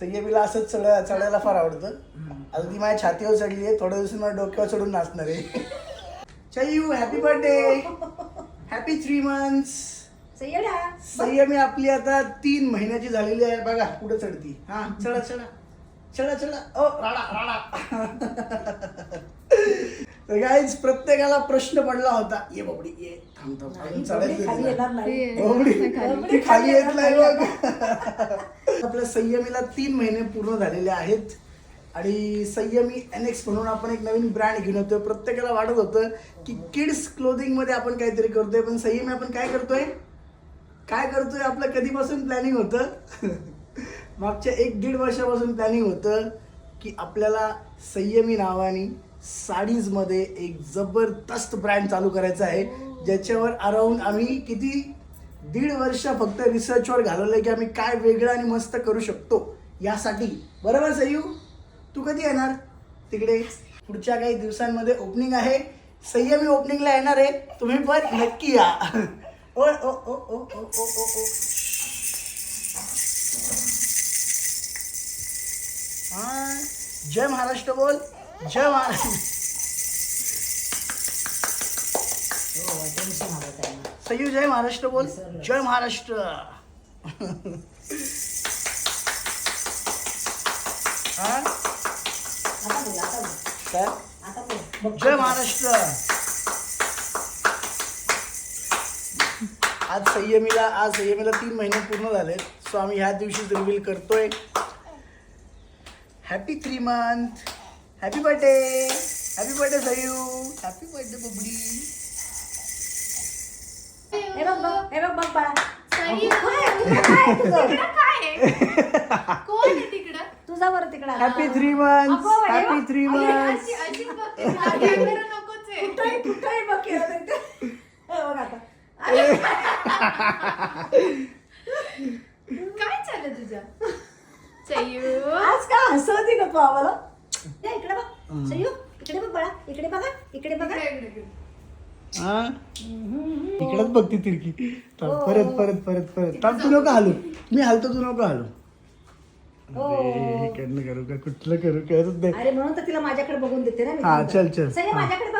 संयमीला असंच चढायला फार आवडतं. आता ती माझ्या छातीवर चढली आहे, थोड्या दिवसांनी मला डोक्यावर चढून नाचणार आहे. चयू हॅपी बर्थडे, हॅपी 3 months. संयमी आपली आता 3 महिन्याची झालेली आहे. बघा पुढे चढती. हा चढा चढा चढा चढा. ओ राडा राडा. तर गाईज प्रत्येकाला प्रश्न पडला होता, ये बाबडी ये थांब अजून चढायचं खाली येत नाही बघ. आपल्या संयमीला 3 महिने पूर्ण झालेले आहेत आणि संयमी NX म्हणून आपण एक नवीन ब्रँड घेऊन येतोय. प्रत्येकाला वाटत होतं की किड्स क्लोथिंग मध्ये आपण काहीतरी करतोय, पण संयमी आपण काय करतोय आपलं कधीपासून प्लॅनिंग होतं मागच्या 1-1.5 वर्षापासून प्लॅनिंग होतं की आपल्याला संयमी नावाने साडीजमध्ये एक जबरदस्त ब्रँड चालू करायचा आहे, ज्याच्यावर अराउंड आम्ही किती 1.5 वर्ष फक्त रिसर्चवर घालवलंय की आम्ही काय वेगळं आणि मस्त करू शकतो यासाठी. बरोबर सयू, तू कधी येणार तिकडे? पुढच्या काही दिवसांमध्ये ओपनिंग आहे. संयमी ओपनिंगला येणार आहे, तुम्ही पण नक्की या. ओ ओ ओ ओ ओ ओ ओ. हा जय महाराष्ट्र बोल. जय महाराष्ट्र. सयू जय महाराष्ट्र बोल. जय महाराष्ट्र. हा जय महाराष्ट्र. आज संयमीला 3 महिने पूर्ण झाले, सो आम्ही ह्या दिवशीच रिव्हील करतोय. Happy 3 month. Happy birthday Sayu. Happy birthday बबडी. हे बघ बाळा. कोण आहे तिकडं? तुझा बरं तिकडं. Happy 3 months. Happy 3 months. अशीच बघते, कॅमेरा नकोच आहे. कुठंही बघ केलं तर ते. हे बघ आता. काय चाललं तुझं सयू? आज का हसवती का तू आम्हाला? या इकडे बघ सयू, इकडे बघ बाळा, इकडे बघा, इकडे बघा. हा इकडच बघती तिरकी. परत थांब, तू नको हालू, मी हालतो तू नको हालू. इकडनं करू का कुठलं करू करत नाही. अरे म्हणून तर तिला माझ्याकडे बघून देते ना. हा चल सयू माझ्याकडे बघ.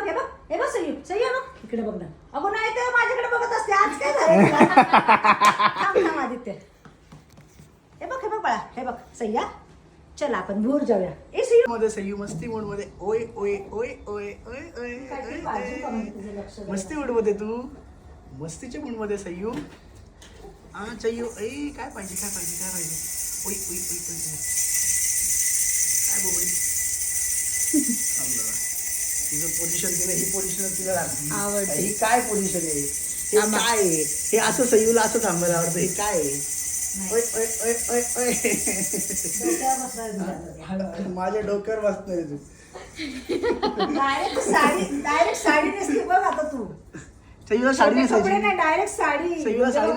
हे बघ सयू ना इकडे बघ ना. अगो नाही तर माझ्याकडे बघत असते. आज काय झालं? थांब आदित्य. हे बघ बाळा, हे बघ सय्या, चल आपण दूर जाऊया. ए सयू मध्ये सयू मस्ती मूड मध्ये. ओय ओय ओय ओय ओय ओय. मस्ती मूड मध्ये तू, मस्तीच्या मूड मध्ये सयू. हा सयू ए काय पाहिजे. ओय ओय ओय ओय. काय बोबडी. तुझं पोझिशन तिला, ही पोझिशन तिला लागली. ही काय पोझिशन आहे? हे काय आहे? हे असं सयूला असं थांबायला आवडतं. हे काय आहे? ओय ओय ओय ओय ओय. माझ्या डोक्यावर बसतोय तू. डायरेक्ट साडी नेसली बघ आता तू. सयूला साडी नेसायची. नाही डायरेक्ट साडी. सयूला साडी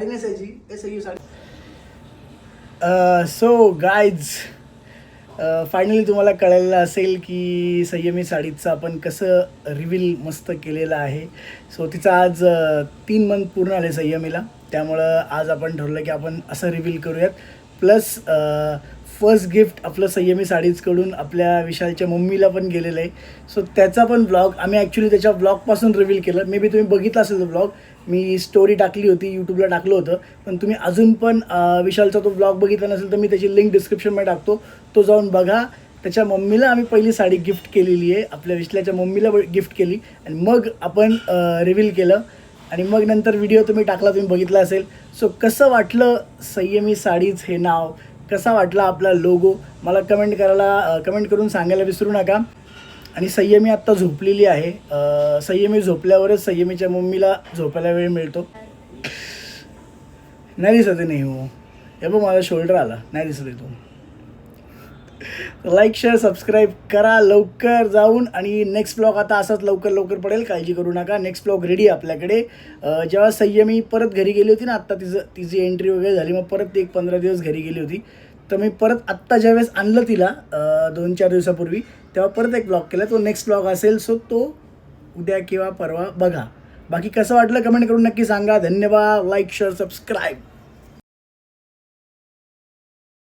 नेसायची. ए सयू साडी. सो गाईज फायनली तुम्हाला कळलेलं असेल की संयमी साडीचं आपण कसं रिव्हील मस्त केलेलं आहे. सो तिचं आज 3 month पूर्ण आले संयमीला, त्यामुळं आज आपण ठरवलं की आपण असं रिव्हील करूयात. प्लस फर्स्ट गिफ्ट आपलं संयमी साडीजकडून आपल्या विशालच्या मम्मीला पण गेलेलं आहे. सो त्याचा पण ब्लॉग आम्ही ॲक्च्युली त्याच्या ब्लॉगपासून रिव्हील केलं. मे बी तुम्ही बघितला असेल तो ब्लॉग, मी स्टोरी टाकली होती, यूट्यूबला टाकलं होतं. पण तुम्ही अजून पण विशालचा तो ब्लॉग बघितला नसेल तर मी त्याची लिंक डिस्क्रिप्शनमध्ये टाकतो, तो जाऊन बघा. त्याच्या मम्मीला आम्ही पहिली साडी गिफ्ट केलेली आहे, आपल्या विशालच्या मम्मीला गिफ्ट केली आणि मग आपण रिव्हील केलं आणि मग नंतर व्हिडिओ तुम्ही टाकला, तुम्ही बघितला असेल. सो कसं वाटलं संयमी साडीज हे नाव, कसा वाटला आपला लोगो, मला कमेंट करून सांगायला विसरू नका. आणि संयमी आत्ता झोपलेली आहे. संयमी झोपल्यावरच संयमीच्या मम्मीला झोपायला वेळ मिळतो. नाही दिसत नाही हो, हे बघ माझा शोल्डर आला, नाही दिसत आहे तो. लाईक शेअर सबस्क्राईब करा लवकर जाऊन. आणि नेक्स्ट ब्लॉग आता असाच लवकर पडेल, काळजी करू नका. नेक्स्ट ब्लॉग रेडी आहे आपल्याकडे. जेव्हा संयमी परत घरी गेली होती ना, आत्ता तिची एंट्री वगैरे झाली, मग परत 1-15 दिवस घरी गेली होती, तर मी परत आत्ता ज्यावेळेस आणलं तिला 2-4 दिवसापूर्वी, तेव्हा परत एक ब्लॉग केला. तो नेक्स्ट ब्लॉग असेल, सो तो उद्या किंवा परवा बघा. बाकी कसं वाटलं कमेंट करून नक्की सांगा. धन्यवाद. Like share subscribe.